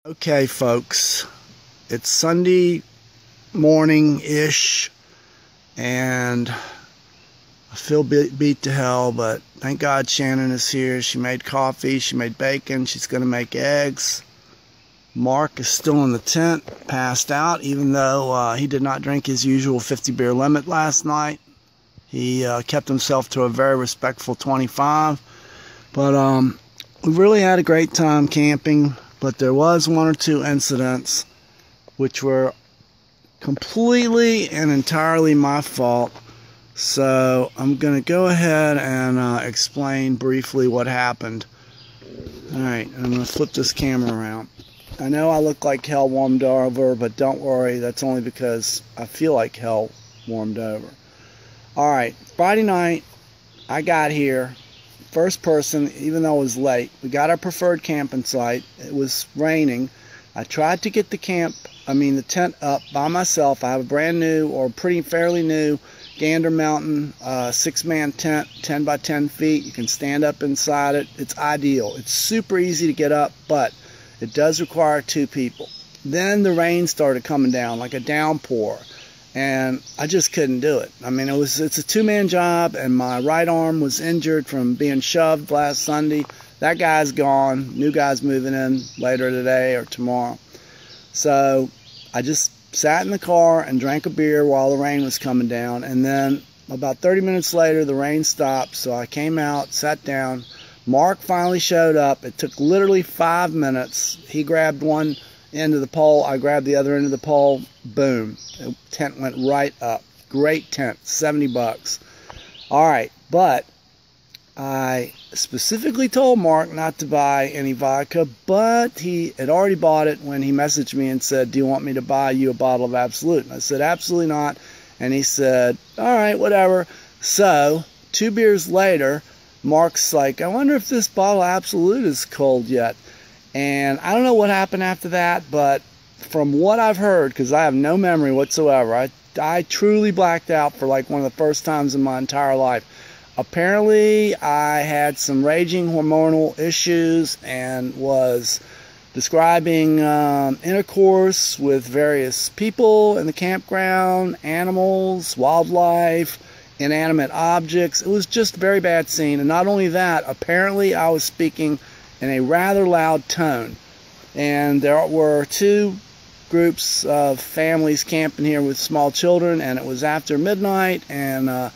Okay, folks, it's Sunday morning-ish, and I feel beat to hell, but thank God Shannon is here. She made coffee, she made bacon, she's going to make eggs. Mark is still in the tent, passed out, even though he did not drink his usual 50 beer limit last night. He kept himself to a very respectful 25, but we really had a great time camping. But there was one or two incidents which were completely and entirely my fault. So I'm going to go ahead and explain briefly what happened. Alright, I'm going to flip this camera around. I know I look like hell warmed over, but don't worry, that's only because I feel like hell warmed over. Alright, Friday night, I got here. First person, even though it was late. We got our preferred camping site. It was raining. I tried to get the tent up by myself. I have a brand new, or fairly new, Gander Mountain 6-man tent, 10 by 10 feet. You can stand up inside it. It's ideal. It's super easy to get up, but it does require 2 people. Then the rain started coming down like a downpour, and I just couldn't do it. I mean, it's a 2-man job, and my right arm was injured from being shoved last Sunday. That guy's gone. New guy's moving in later today or tomorrow. So I just sat in the car and drank a beer while the rain was coming down, and then about 30 minutes later the rain stopped, so I came out, sat down. Mark finally showed up. It took literally 5 minutes. He grabbed one end of the pole, I grabbed the other end of the pole. Boom, the tent went right up. Great tent, $70. Alright, but I specifically told Mark not to buy any vodka, but he had already bought it when he messaged me and said, do you want me to buy you a bottle of Absolut? And I said, absolutely not. And he said, alright, whatever. So 2 beers later, Mark's like, I wonder if this bottle of Absolut is cold yet. And I don't know what happened after that, but from what I've heard, because I have no memory whatsoever, I truly blacked out for like one of the first times in my entire life. Apparently, I had some raging hormonal issues and was describing intercourse with various people in the campground, animals, wildlife, inanimate objects. It was just a very bad scene. And not only that, apparently I was speaking in a rather loud tone. And there were 2 groups of families camping here with small children, and it was after midnight, and I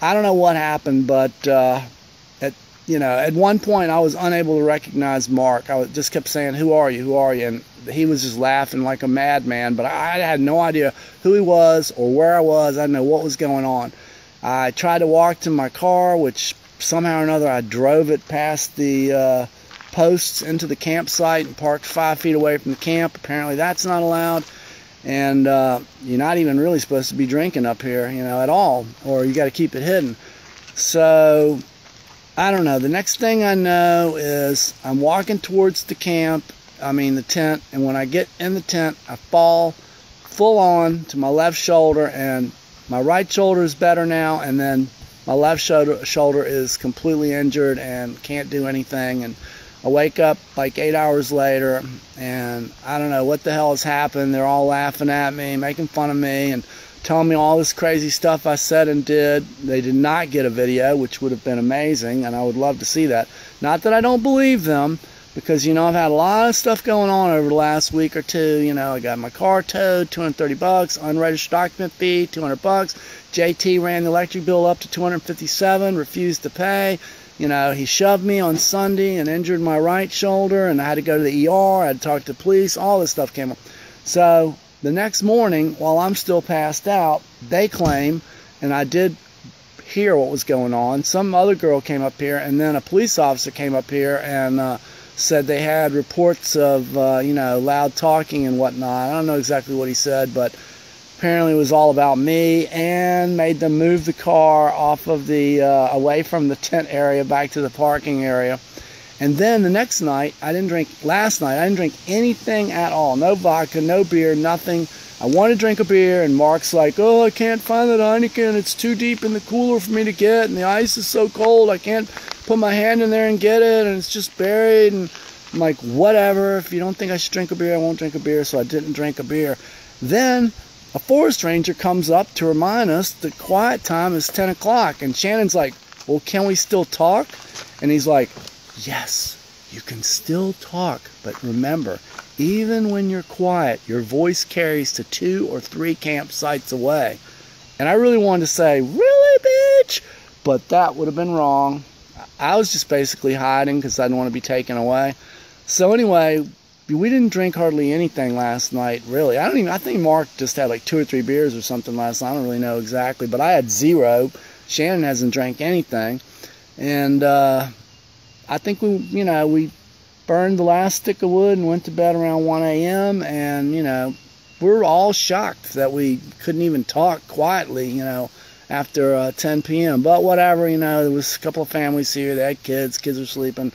don't know what happened, but at one point I was unable to recognize Mark. I just kept saying, who are you, who are you? And he was just laughing like a madman, but I had no idea who he was or where I was. I didn't know what was going on. I tried to walk to my car, which somehow or another I drove it past the posts into the campsite and parked 5 feet away from the camp. Apparently that's not allowed, and you're not even really supposed to be drinking up here, at all, or you got to keep it hidden. So I don't know. The next thing I know is I'm walking towards the tent, and when I get in the tent, I fall full on to my left shoulder, and my right shoulder is better now, and then my left shoulder is completely injured and can't do anything. And I wake up like 8 hours later, and I don't know what the hell has happened. They're all laughing at me, making fun of me, and telling me all this crazy stuff I said and did. They did not get a video, which would have been amazing, and I would love to see that. Not that I don't believe them, because, I've had a lot of stuff going on over the last week or 2. I got my car towed, $230, unregistered occupant fee, $200. JT ran the electric bill up to $257, refused to pay. He shoved me on Sunday and injured my right shoulder, and I had to go to the ER. I had to talk to the police. All this stuff came up. So the next morning, while I'm still passed out, they claim, and I did hear what was going on, some other girl came up here, and then a police officer came up here and said they had reports of, loud talking and whatnot. I don't know exactly what he said, but apparently it was all about me, and made them move the car off of the, away from the tent area back to the parking area. And then the next night, last night, I didn't drink anything at all. No vodka, no beer, nothing. I want to drink a beer, and Mark's like, oh, I can't find that Heineken. It's too deep in the cooler for me to get, and the ice is so cold, I can't put my hand in there and get it, and it's just buried. And I'm like, whatever. If you don't think I should drink a beer, I won't drink a beer. So I didn't drink a beer. Then a forest ranger comes up to remind us the quiet time is 10 o'clock. And Shannon's like, well, can we still talk? And he's like, yes, you can still talk. But remember, even when you're quiet, your voice carries to 2 or 3 campsites away. And I really wanted to say, really, bitch? But that would have been wrong. I was just basically hiding because I didn't want to be taken away. So anyway, we didn't drink hardly anything last night, really. I think Mark just had like 2 or 3 beers or something last night. I don't really know exactly, but I had 0. Shannon hasn't drank anything. And I think we burned the last stick of wood and went to bed around 1 a.m. And, we're all shocked that we couldn't even talk quietly, after 10 p.m. But whatever, there was a couple of families here. They had kids. Kids were sleeping.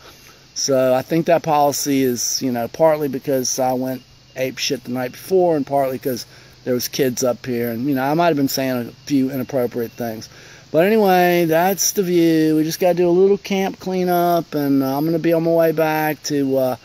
So I think that policy is, partly because I went ape shit the night before and partly because there was kids up here. And, I might have been saying a few inappropriate things. But anyway, that's the view. We just got to do a little camp cleanup, and I'm going to be on my way back to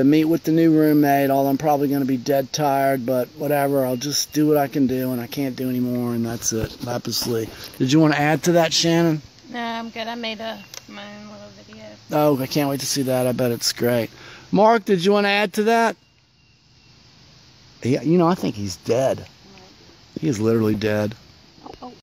meet with the new roommate, although I'm probably going to be dead tired, but whatever. I'll just do what I can do, and I can't do anymore, and that's it. Lapis Lee. Did you want to add to that, Shannon? No, I'm good. I made my own little video. Oh, I can't wait to see that. I bet it's great. Mark, did you want to add to that? Yeah, I think he's dead. He is literally dead.